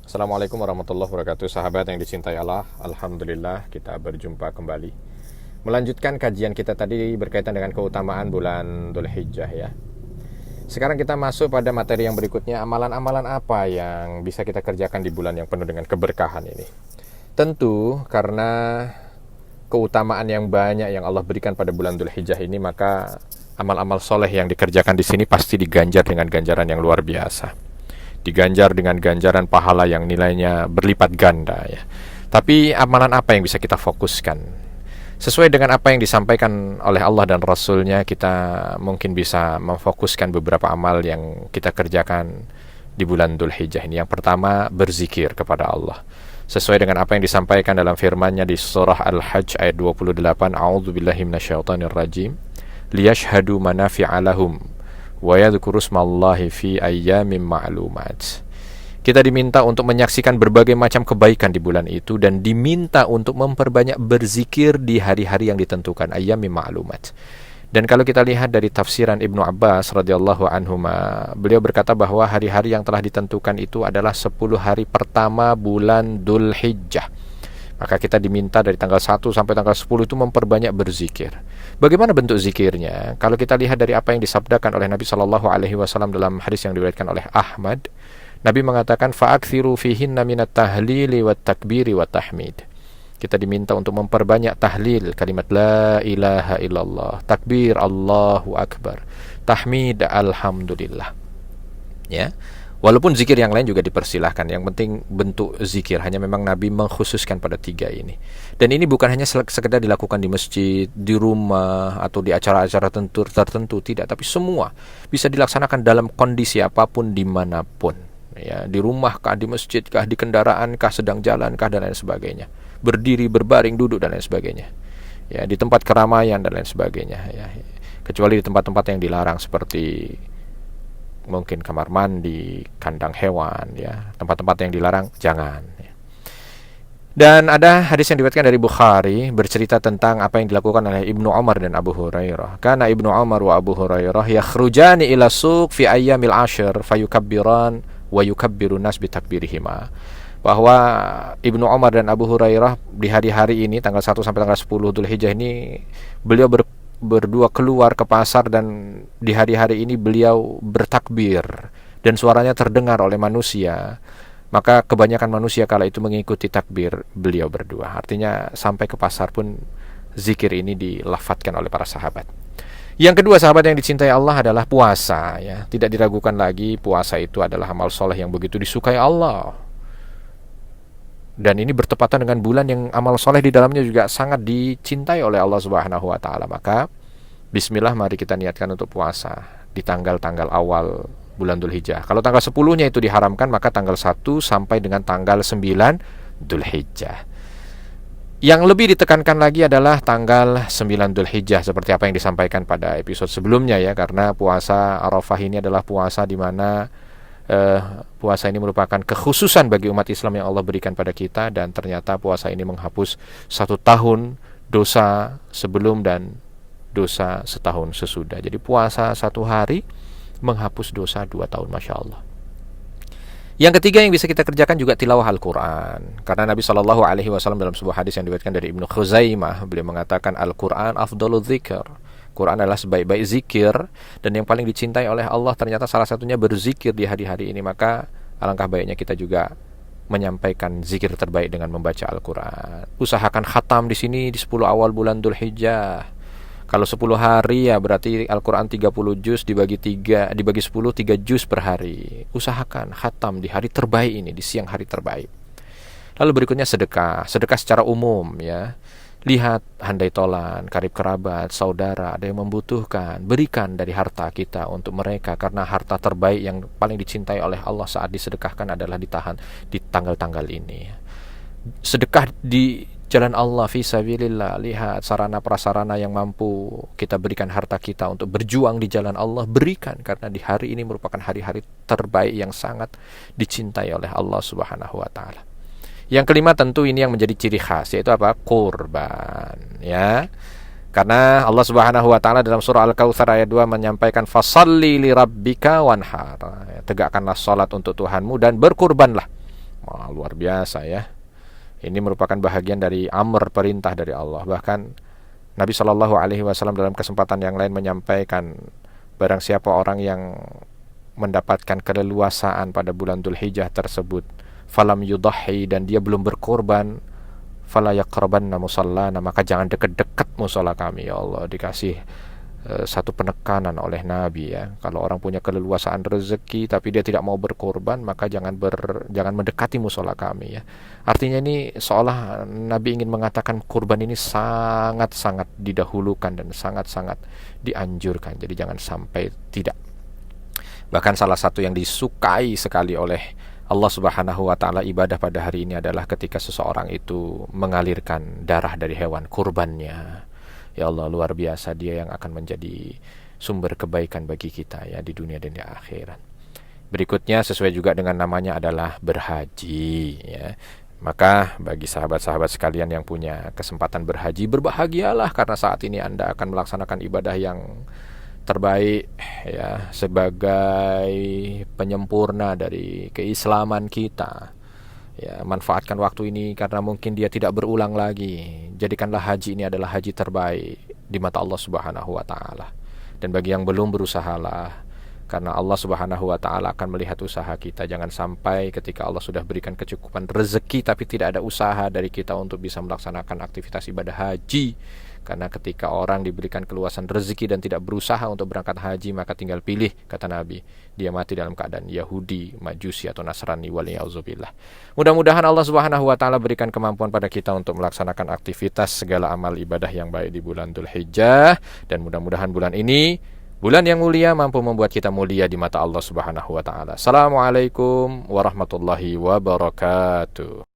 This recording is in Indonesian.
Assalamualaikum warahmatullahi wabarakatuh. Sahabat yang dicintai Allah, Alhamdulillah kita berjumpa kembali. Melanjutkan kajian kita tadi berkaitan dengan keutamaan bulan Dzulhijjah ya. Sekarang kita masuk pada materi yang berikutnya. Amalan-amalan apa yang bisa kita kerjakan di bulan yang penuh dengan keberkahan ini? Tentu karena keutamaan yang banyak yang Allah berikan pada bulan Dzulhijjah ini, maka amal-amal soleh yang dikerjakan di sini pasti diganjar dengan ganjaran yang luar biasa. Diganjar dengan ganjaran pahala yang nilainya berlipat ganda ya. Tapi amalan apa yang bisa kita fokuskan? Sesuai dengan apa yang disampaikan oleh Allah dan Rasulnya, kita mungkin bisa memfokuskan beberapa amal yang kita kerjakan di bulan Dzulhijjah ini. Yang pertama, berzikir kepada Allah. Sesuai dengan apa yang disampaikan dalam firman-Nya di surah Al-Hajj ayat 28, A'udzubillahi minasyaitonirrajim, liyashhadu manafi'a lahum wa yadhkuru smallahi fi ayyamin ma'lumat. Kita diminta untuk menyaksikan berbagai macam kebaikan di bulan itu, dan diminta untuk memperbanyak berzikir di hari-hari yang ditentukan, ayyamin ma'lumat. Dan kalau kita lihat dari tafsiran Ibnu Abbas radhiyallahu anhuma, beliau berkata bahwa hari-hari yang telah ditentukan itu adalah 10 hari pertama bulan Dzulhijjah. Maka kita diminta dari tanggal 1 sampai tanggal 10 itu memperbanyak berzikir. Bagaimana bentuk zikirnya? Kalau kita lihat dari apa yang disabdakan oleh Nabi SAW dalam hadis yang diriwayatkan oleh Ahmad, Nabi mengatakan, fa'akthiru fihinna minat tahlili wat takbiri wat tahmid. Kita diminta untuk memperbanyak tahlil, kalimat la ilaha illallah, takbir Allahu akbar, tahmid alhamdulillah. Ya. Walaupun zikir yang lain juga dipersilahkan, yang penting bentuk zikir. Hanya memang Nabi mengkhususkan pada 3 ini. Dan ini bukan hanya sekedar dilakukan di masjid, di rumah, atau di acara-acara tertentu, tidak. Tapi semua bisa dilaksanakan dalam kondisi apapun, dimanapun. Ya, di rumah kah, di masjid kah, di kendaraan kah, sedang jalan kah, dan lain sebagainya. Berdiri, berbaring, duduk, dan lain sebagainya. Ya, di tempat keramaian dan lain sebagainya. Ya, kecuali di tempat-tempat yang dilarang seperti mungkin kamar mandi, kandang hewan, ya, tempat-tempat yang dilarang jangan. Ya. Dan ada hadis yang diriwayatkan dari Bukhari bercerita tentang apa yang dilakukan oleh Ibnu Umar dan Abu Hurairah. Karena Ibnu Umar wa Abu Hurairah yakhrujani ila suq fi ayyamil 'ashr fayukabbiran wa yukabbiru nas bi takbirihima. Bahwa Ibnu Umar dan Abu Hurairah di hari-hari ini tanggal 1 sampai tanggal 10 Dzulhijjah ini, beliau berdua keluar ke pasar, dan di hari-hari ini beliau bertakbir dan suaranya terdengar oleh manusia. Maka kebanyakan manusia kala itu mengikuti takbir beliau berdua. Artinya sampai ke pasar pun zikir ini dilafadzkan oleh para sahabat. Yang kedua, sahabat yang dicintai Allah, adalah puasa ya. Tidak diragukan lagi, puasa itu adalah amal soleh yang begitu disukai Allah. Dan ini bertepatan dengan bulan yang amal soleh di dalamnya juga sangat dicintai oleh Allah Subhanahu wa ta'ala. Maka bismillah, mari kita niatkan untuk puasa di tanggal-tanggal awal bulan Dzulhijjah. Kalau tanggal 10-nya itu diharamkan, maka tanggal 1 sampai dengan tanggal 9 Dzulhijjah. Yang lebih ditekankan lagi adalah tanggal 9 Dzulhijjah, seperti apa yang disampaikan pada episode sebelumnya ya. Karena puasa Arafah ini adalah puasa di mana puasa ini merupakan kekhususan bagi umat Islam yang Allah berikan pada kita, dan ternyata puasa ini menghapus 1 tahun dosa sebelum dan dosa setahun sesudah. Jadi puasa 1 hari menghapus dosa 2 tahun, Masya Allah. Yang ketiga yang bisa kita kerjakan juga tilawah Al-Quran. Karena Nabi SAW dalam sebuah hadis yang diriwayatkan dari Ibnu Khuzaimah, beliau mengatakan Al-Quran afdhalu dzikr. Quran adalah sebaik-baik zikir, dan yang paling dicintai oleh Allah ternyata salah satunya berzikir di hari-hari ini. Maka alangkah baiknya kita juga menyampaikan zikir terbaik dengan membaca Al-Quran. Usahakan khatam di sini di 10 awal bulan Dzulhijjah. Kalau 10 hari ya berarti Al-Quran 30 juz dibagi 10, 3 juz per hari. Usahakan khatam di hari terbaik ini, di siang hari terbaik. Lalu berikutnya sedekah secara umum ya. Lihat handai tolan, karib kerabat, saudara, ada yang membutuhkan, berikan dari harta kita untuk mereka, karena harta terbaik yang paling dicintai oleh Allah saat disedekahkan adalah ditahan di tanggal-tanggal ini. Sedekah di jalan Allah fisabilillah, lihat sarana prasarana yang mampu kita berikan harta kita untuk berjuang di jalan Allah, berikan, karena di hari ini merupakan hari-hari terbaik yang sangat dicintai oleh Allah Subhanahu wa ta'ala. Yang kelima tentu ini yang menjadi ciri khas, yaitu apa? Kurban ya. Karena Allah Subhanahu wa taala dalam surah Al-Kautsar ayat 2 menyampaikan fasalli li rabbika wanhar. Tegakkanlah salat untuk Tuhanmu dan berkurbanlah. Wah, luar biasa ya. Ini merupakan bahagian dari amr, perintah dari Allah. Bahkan Nabi Shallallahu Alaihi Wasallam dalam kesempatan yang lain menyampaikan, barang siapa orang yang mendapatkan keleluasaan pada bulan Dzulhijjah tersebut, falam yudhi, dan dia belum berkorban, fala yaqrabanna musallana, maka jangan dekat-dekat musola kami. Ya Allah, dikasih satu penekanan oleh Nabi ya. Kalau orang punya keleluasaan rezeki tapi dia tidak mau berkorban, maka jangan mendekati musola kami ya. Artinya ini seolah Nabi ingin mengatakan kurban ini sangat-sangat didahulukan dan sangat-sangat dianjurkan. Jadi jangan sampai tidak. Bahkan salah satu yang disukai sekali oleh Allah Subhanahu wa taala ibadah pada hari ini adalah ketika seseorang itu mengalirkan darah dari hewan kurbannya. Ya Allah, luar biasa, dia yang akan menjadi sumber kebaikan bagi kita ya di dunia dan di akhirat. Berikutnya sesuai juga dengan namanya adalah berhaji ya. Maka bagi sahabat-sahabat sekalian yang punya kesempatan berhaji, berbahagialah karena saat ini Anda akan melaksanakan ibadah yang terbaik ya, sebagai penyempurna dari keislaman kita. Ya, manfaatkan waktu ini karena mungkin dia tidak berulang lagi. Jadikanlah haji ini adalah haji terbaik di mata Allah Subhanahu wa taala. Dan bagi yang belum, berusahalah, karena Allah Subhanahu wa taala akan melihat usaha kita. Jangan sampai ketika Allah sudah berikan kecukupan rezeki tapi tidak ada usaha dari kita untuk bisa melaksanakan aktivitas ibadah haji. Karena ketika orang diberikan keluasan rezeki dan tidak berusaha untuk berangkat haji, maka tinggal pilih, kata Nabi, dia mati dalam keadaan Yahudi, Majusi atau Nasrani, waliyauzubillah. Mudah-mudahan Allah Subhanahu wa taala berikan kemampuan pada kita untuk melaksanakan aktivitas segala amal ibadah yang baik di bulan Dzulhijjah, dan mudah-mudahan bulan ini, bulan yang mulia, mampu membuat kita mulia di mata Allah Subhanahu wa taala. Assalamualaikum warahmatullahi wabarakatuh.